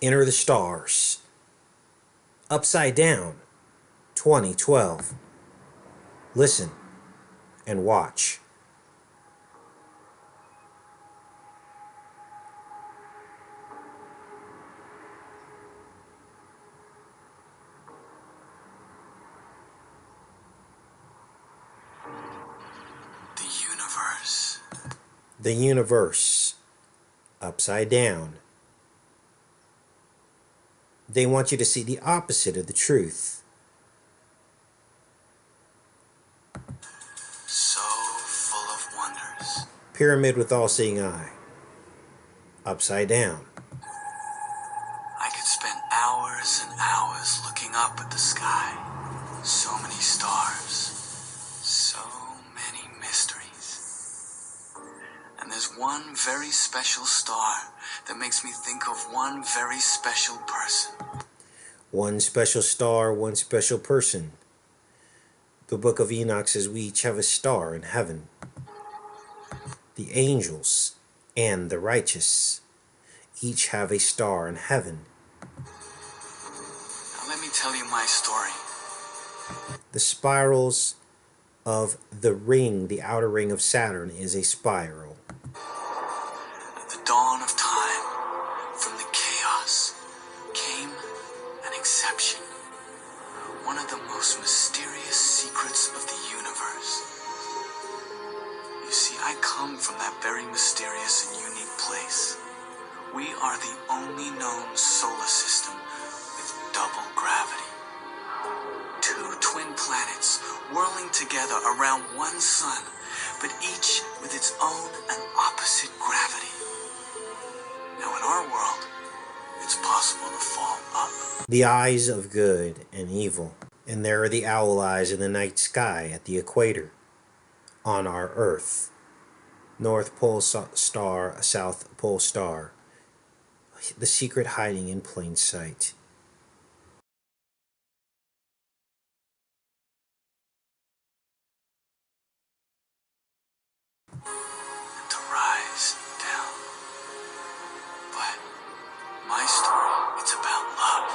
Enter the Stars. Upside Down, 2012. Listen and watch. The universe, upside down. They want you to see the opposite of the truth. So full of wonders. Pyramid with all-seeing eye, upside down. I could spend hours and hours looking up at the sky. So many stars. So many mysteries. And there's one very special star that makes me think of one very special person. One special star, one special person. The book of Enoch says we each have a star in heaven. The angels and the righteous each have a star in heaven. Now let me tell you my story. The spirals of the ring, the outer ring of Saturn, is a spiral. At the dawn of time, from the chaos, came an exception. One of the most mysterious secrets of the universe. You see, I come from that very mysterious and unique place. We are the only known solar system with double gravity. Two twin planets whirling together around one sun, but each with its own and opposite gravity. Now in our world, it's possible to fall up. The eyes of good and evil. And there are the owl eyes in the night sky at the equator on our Earth. North Pole star, South Pole star. The secret hiding in plain sight. And to rise down. But my story, it's about love.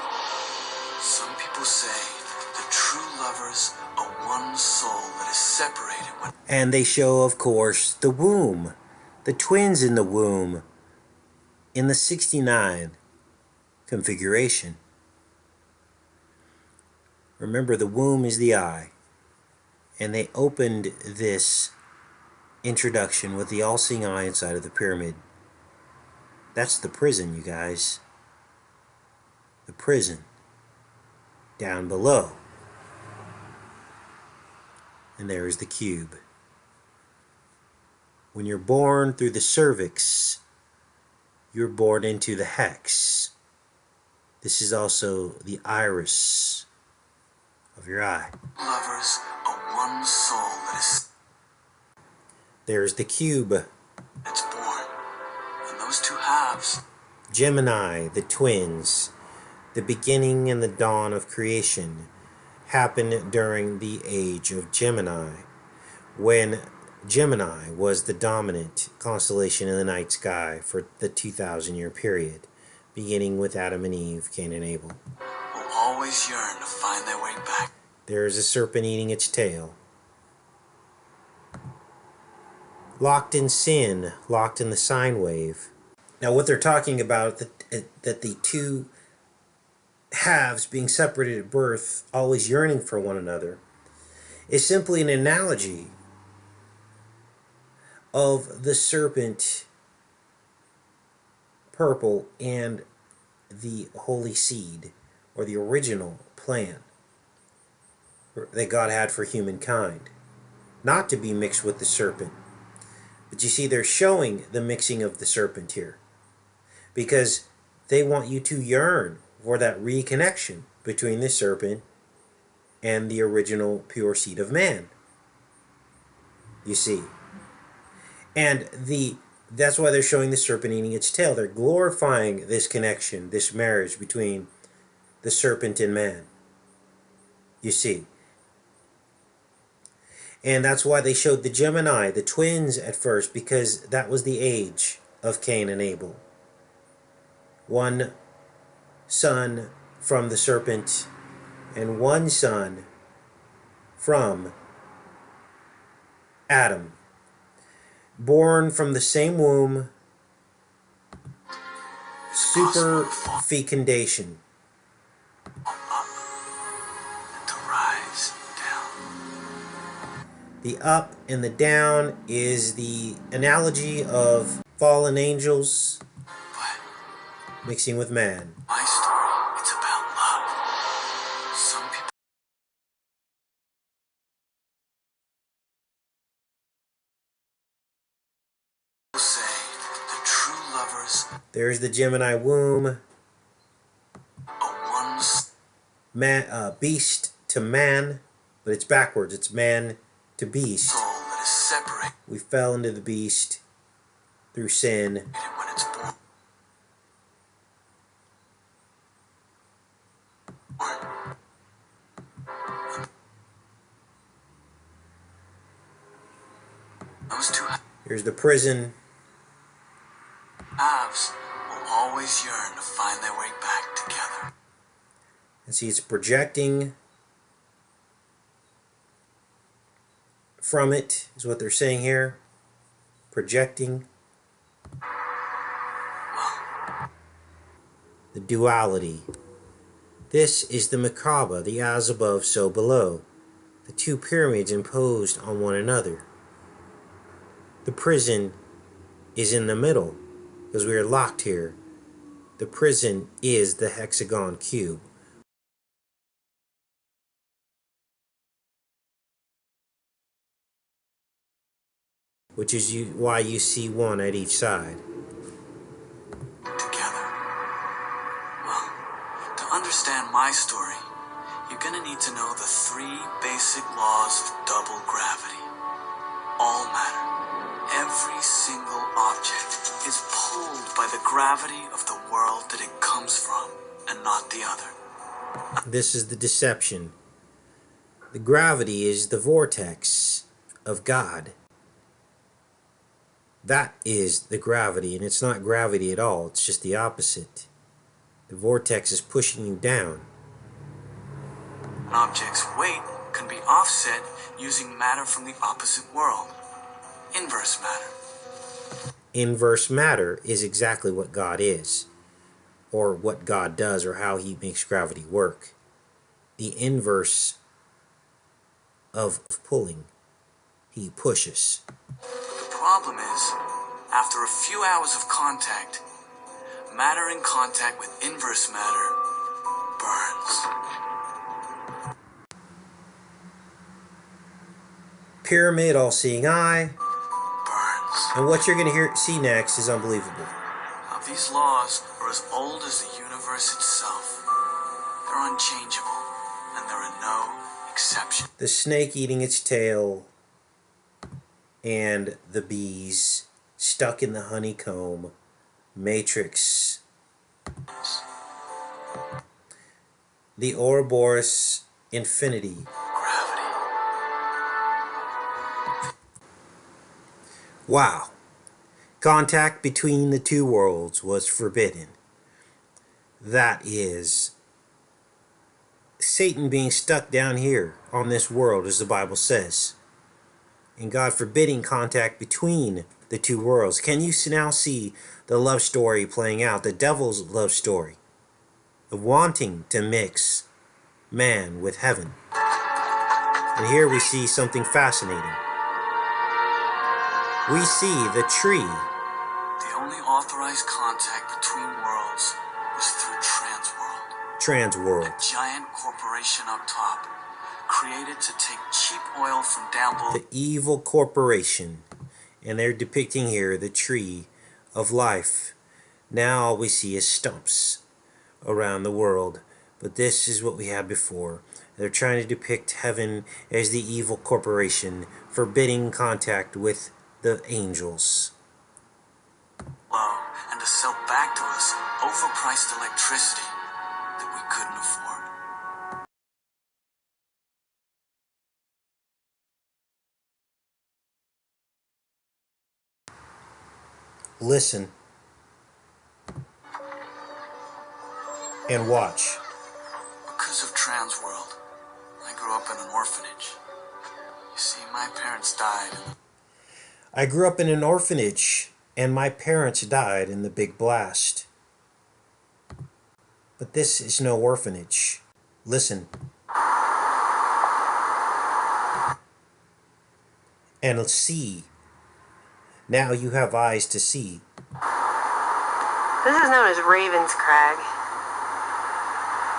Some people say the true lovers are one soul that is separated when... And they show, of course, the womb. The twins in the womb. In the 69 configuration. Remember, the womb is the eye. And they opened this introduction with the all-seeing eye inside of the pyramid. That's the prison, you guys. The prison. Down below. And there is the cube. When you're born through the cervix, you're born into the hex. This is also the iris of your eye. Lovers are one soul that is... There's the cube. It's born. And those two halves... Gemini, the twins. The beginning and the dawn of creation happened during the age of Gemini, when Gemini was the dominant constellation in the night sky for the 2,000-year period, beginning with Adam and Eve, Cain and Abel. Will always yearn to find their way back. There is a serpent eating its tail. Locked in sin, locked in the sine wave. Now what they're talking about, that the two halves being separated at birth, always yearning for one another, is simply an analogy of the serpent purple and the holy seed, or the original plan that God had for humankind, not to be mixed with the serpent. But you see, they're showing the mixing of the serpent here, because they want you to yearn for that reconnection between the serpent and the original pure seed of man. You see. And that's why they're showing the serpent eating its tail. They're glorifying this connection, this marriage between the serpent and man. You see. And that's why they showed the Gemini, the twins at first, because that was the age of Cain and Abel. One son from the serpent and one son from Adam, born from the same womb, superfecundation. To rise down. The up and the down is the analogy of fallen angels But mixing with man. my story, it's about love. Some people say the true lovers There's the Gemini womb, are one beast to man, but it's backwards. It's man to beast. soul that is separated We fell into the beast through sin. when it's born. Those two Here's the prison. halves will always yearn to find their way back together. And see, it's projecting from it, is what they're saying here. Projecting. The duality. This is the Merkaba, the as above, so below. The two pyramids imposed on one another. The prison is in the middle, because we are locked here. The prison is the hexagon cube. Which is why you see one at each side. Together. Well, to understand my story, you're gonna need to know the 3 basic laws of double gravity. All matter, every single object is pulled by the gravity of the world that it comes from, and not the other. This is the deception. The gravity is the vortex of God. That is the gravity, and it's not gravity at all. It's just the opposite. The vortex is pushing you down. An object's weight can be offset using matter from the opposite world. Inverse matter. Inverse matter is exactly what God is, or what God does, or how he makes gravity work. The inverse of pulling. He pushes. The problem is, after a few hours of contact, matter in contact with inverse matter burns. Pyramid, all-seeing eye. Burns. And what you're going to see next is unbelievable. Now, these laws are as old as the universe itself. They're unchangeable, and there are no exceptions. The snake eating its tail, and the bees stuck in the honeycomb matrix. The Ouroboros infinity. Gravity. Wow. Contact between the two worlds was forbidden. That is Satan being stuck down here on this world, as the Bible says. And God forbidding contact between the two worlds. Can you now see the love story playing out? The devil's love story of wanting to mix man with heaven. And here we see something fascinating. We see the tree. The only authorized contact between worlds was through Transworld. A giant corporation up top, created to take cheap oil from down below. The evil corporation. And they're depicting here the tree of life. Now all we see is stumps around the world. But this is what we had before. They're trying to depict heaven as the evil corporation, forbidding contact with the angels. And to sell back to us overpriced electricity that we couldn't afford. Listen. and watch. Because of Trans World, I grew up in an orphanage. You see, my parents died in the I grew up in an orphanage, and my parents died in the big blast. But this is no orphanage. Listen. And see. Now you have eyes to see. This is known as Raven's Crag,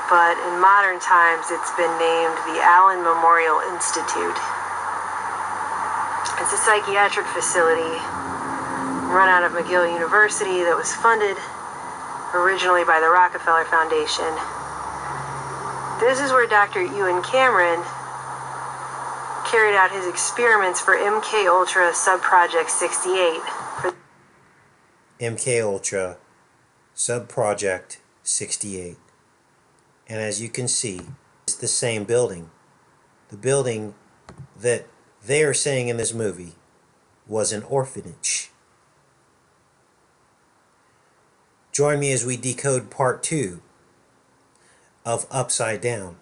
but in modern times it's been named the Allen Memorial Institute. It's a psychiatric facility run out of McGill University that was funded originally by the Rockefeller Foundation. This is where Dr. Ewan Cameron carried out his experiments for MK Ultra Subproject 68. MK Ultra Subproject 68. And as you can see, it's the same building. The building that they are saying in this movie was an orphanage. Join me as we decode part 2 of Upside Down.